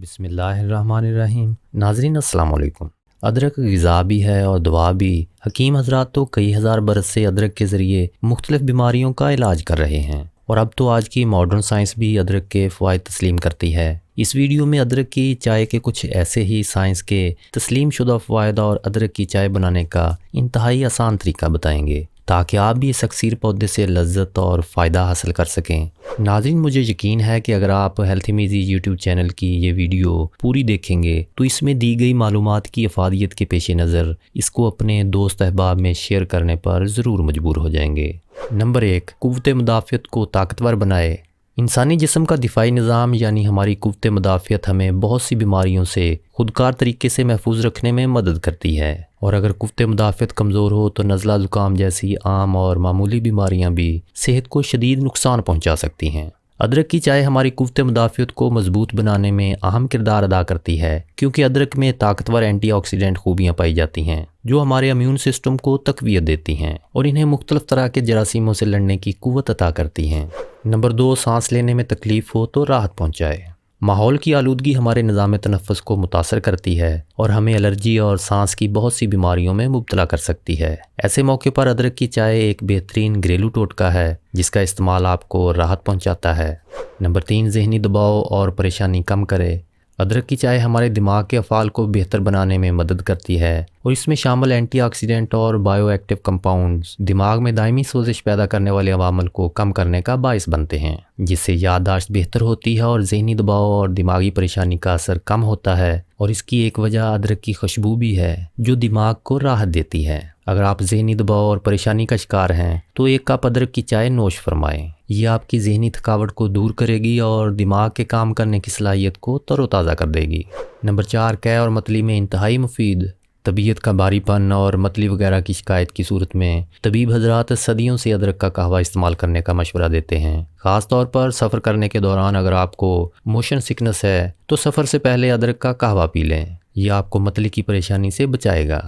بسم اللہ الرحمن الرحیم۔ ناظرین السلام علیکم۔ ادرک غذا بھی ہے اور دوا بھی۔ حکیم حضرات تو کئی ہزار برس سے ادرک کے ذریعے مختلف بیماریوں کا علاج کر رہے ہیں، اور اب تو آج کی ماڈرن سائنس بھی ادرک کے فوائد تسلیم کرتی ہے۔ اس ویڈیو میں ادرک کی چائے کے کچھ ایسے ہی سائنس کے تسلیم شدہ فوائد اور ادرک کی چائے بنانے کا انتہائی آسان طریقہ بتائیں گے، تاکہ آپ بھی اس اکثیر پودے سے لذت اور فائدہ حاصل کر سکیں۔ ناظرین، مجھے یقین ہے کہ اگر آپ ہیلتھی میزی یوٹیوب چینل کی یہ ویڈیو پوری دیکھیں گے تو اس میں دی گئی معلومات کی افادیت کے پیش نظر اس کو اپنے دوست احباب میں شیئر کرنے پر ضرور مجبور ہو جائیں گے۔ نمبر 1، قوت مدافعت کو طاقتور بنائے۔ انسانی جسم کا دفاعی نظام یعنی ہماری قوت مدافعت ہمیں بہت سی بیماریوں سے خودکار طریقے سے محفوظ رکھنے میں مدد کرتی ہے، اور اگر قوت مدافعت کمزور ہو تو نزلہ زکام جیسی عام اور معمولی بیماریاں بھی صحت کو شدید نقصان پہنچا سکتی ہیں۔ ادرک کی چائے ہماری قوت مدافعت کو مضبوط بنانے میں اہم کردار ادا کرتی ہے، کیونکہ ادرک میں طاقتور اینٹی آکسیڈنٹ خوبیاں پائی جاتی ہیں جو ہمارے امیون سسٹم کو تقویت دیتی ہیں اور انہیں مختلف طرح کے جراثیموں سے لڑنے کی قوت عطا کرتی ہیں۔ نمبر 2، سانس لینے میں تکلیف ہو تو راحت پہنچائے۔ ماحول کی آلودگی ہمارے نظام تنفس کو متاثر کرتی ہے اور ہمیں الرجی اور سانس کی بہت سی بیماریوں میں مبتلا کر سکتی ہے۔ ایسے موقع پر ادرک کی چائے ایک بہترین گھریلو ٹوٹکا ہے جس کا استعمال آپ کو راحت پہنچاتا ہے۔ نمبر 3، ذہنی دباؤ اور پریشانی کم کرے۔ ادرک کی چائے ہمارے دماغ کے افعال کو بہتر بنانے میں مدد کرتی ہے، اور اس میں شامل اینٹی آکسیڈنٹ اور بائیو ایکٹیو کمپاؤنڈز دماغ میں دائمی سوزش پیدا کرنے والے عوامل کو کم کرنے کا باعث بنتے ہیں، جس سے یادداشت بہتر ہوتی ہے اور ذہنی دباؤ اور دماغی پریشانی کا اثر کم ہوتا ہے۔ اور اس کی ایک وجہ ادرک کی خوشبو بھی ہے جو دماغ کو راحت دیتی ہے۔ اگر آپ ذہنی دباؤ اور پریشانی کا شکار ہیں تو ایک کپ ادرک کی چائے نوش فرمائیں۔ یہ آپ کی ذہنی تھکاوٹ کو دور کرے گی اور دماغ کے کام کرنے کی صلاحیت کو تر و تازہ کر دے گی۔ نمبر 4، قے اور متلی میں انتہائی مفید۔ طبیعت کا بھاری پن اور متلی وغیرہ کی شکایت کی صورت میں طبیب حضرات صدیوں سے ادرک کا قہوہ استعمال کرنے کا مشورہ دیتے ہیں۔ خاص طور پر سفر کرنے کے دوران اگر آپ کو موشن سکنس ہے تو سفر سے پہلے ادرک کا قہوہ پی لیں، یہ آپ کو متلی کی پریشانی سے بچائے گا۔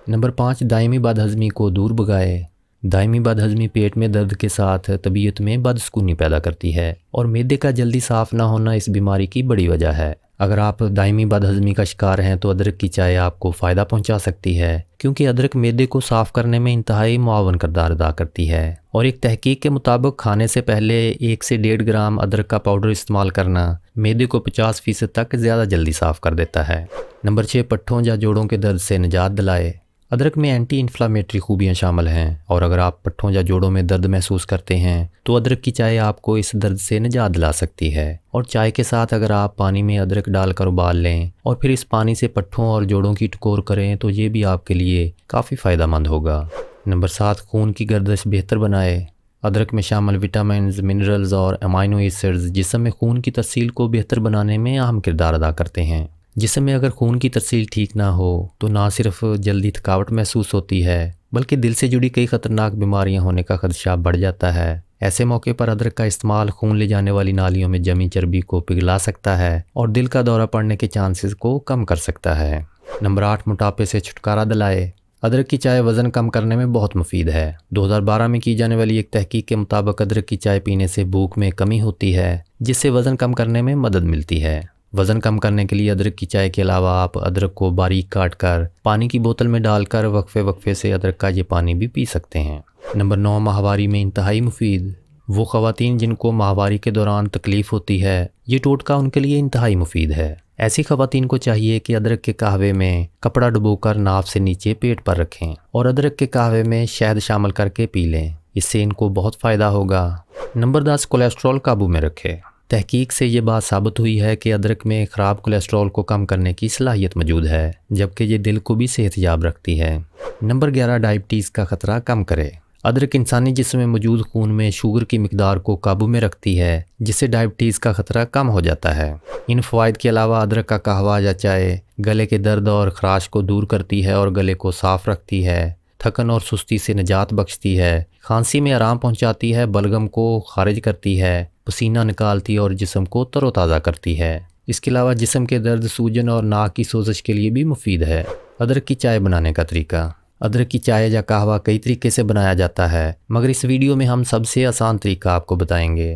نمبر 5، دائمی بد ہضمی کو دور بھگائے۔ دائمی بد ہضمی پیٹ میں درد کے ساتھ طبیعت میں بدسکونی پیدا کرتی ہے، اور معدے کا جلدی صاف نہ ہونا اس بیماری کی بڑی وجہ ہے۔ اگر آپ دائمی بد ہضمی کا شکار ہیں تو ادرک کی چائے آپ کو فائدہ پہنچا سکتی ہے، کیونکہ ادرک معدے کو صاف کرنے میں انتہائی معاون کردار ادا کرتی ہے، اور ایک تحقیق کے مطابق کھانے سے پہلے 1 سے 1.5 گرام ادرک کا پاؤڈر استعمال کرنا معدے کو 50% تک زیادہ جلدی صاف کر دیتا ہے۔ نمبر 6، پٹھوں یا جوڑوں کے درد سے نجات دلائے۔ ادرک میں اینٹی انفلامیٹری خوبیاں شامل ہیں، اور اگر آپ پٹھوں یا جوڑوں میں درد محسوس کرتے ہیں تو ادرک کی چائے آپ کو اس درد سے نجات دلا سکتی ہے۔ اور چائے کے ساتھ اگر آپ پانی میں ادرک ڈال کر ابال لیں اور پھر اس پانی سے پٹھوں اور جوڑوں کی ٹکور کریں تو یہ بھی آپ کے لیے کافی فائدہ مند ہوگا۔ نمبر 7، خون کی گردش بہتر بنائے۔ ادرک میں شامل وٹامنز، منرلز اور امائنو ایسڈز جسم میں خون کی ترسیل کو بہتر بنانے میں اہم کردار ادا کرتے ہیں۔ جسم میں اگر خون کی ترسیل ٹھیک نہ ہو تو نہ صرف جلدی تھکاوٹ محسوس ہوتی ہے بلکہ دل سے جڑی کئی خطرناک بیماریاں ہونے کا خدشہ بڑھ جاتا ہے۔ ایسے موقع پر ادرک کا استعمال خون لے جانے والی نالیوں میں جمی چربی کو پگھلا سکتا ہے اور دل کا دورہ پڑنے کے چانسز کو کم کر سکتا ہے۔ نمبر 8، موٹاپے سے چھٹکارا دلائے۔ ادرک کی چائے وزن کم کرنے میں بہت مفید ہے۔ 2012 میں کی جانے والی ایک تحقیق کے مطابق ادرک کی چائے پینے سے بھوک میں کمی ہوتی ہے، جس سے وزن کم کرنے میں مدد ملتی ہے۔ وزن کم کرنے کے لیے ادرک کی چائے کے علاوہ آپ ادرک کو باریک کاٹ کر پانی کی بوتل میں ڈال کر وقفے سے ادرک کا یہ پانی بھی پی سکتے ہیں۔ نمبر 9، ماہواری میں انتہائی مفید۔ وہ خواتین جن کو ماہواری کے دوران تکلیف ہوتی ہے، یہ ٹوٹکا ان کے لیے انتہائی مفید ہے۔ ایسی خواتین کو چاہیے کہ ادرک کے قہوے میں کپڑا ڈبو کر ناف سے نیچے پیٹ پر رکھیں اور ادرک کے قہوے میں شہد شامل کر کے پی لیں، اس سے ان کو بہت فائدہ ہوگا۔ نمبر 10، کولیسٹرول قابو میں رکھے۔ تحقیق سے یہ بات ثابت ہوئی ہے کہ ادرک میں خراب کولیسٹرول کو کم کرنے کی صلاحیت موجود ہے، جبکہ یہ دل کو بھی صحت یاب رکھتی ہے۔ نمبر 11، ڈائبٹیز کا خطرہ کم کرے۔ ادرک انسانی جسم میں موجود خون میں شوگر کی مقدار کو قابو میں رکھتی ہے، جس سے ڈائبٹیز کا خطرہ کم ہو جاتا ہے۔ ان فوائد کے علاوہ ادرک کا قہوہ یا چائے گلے کے درد اور خراش کو دور کرتی ہے اور گلے کو صاف رکھتی ہے، تھکن اور سستی سے نجات بخشتی ہے، کھانسی میں آرام پہنچاتی ہے، بلغم کو خارج کرتی ہے، پسینہ نکالتی اور جسم کو تر و تازہ کرتی ہے۔ اس کے علاوہ جسم کے درد، سوجن اور ناک کی سوزش کے لیے بھی مفید ہے۔ ادرک کی چائے بنانے کا طریقہ۔ ادرک کی چائے یا قہوہ کئی طریقے سے بنایا جاتا ہے، مگر اس ویڈیو میں ہم سب سے آسان طریقہ آپ کو بتائیں گے۔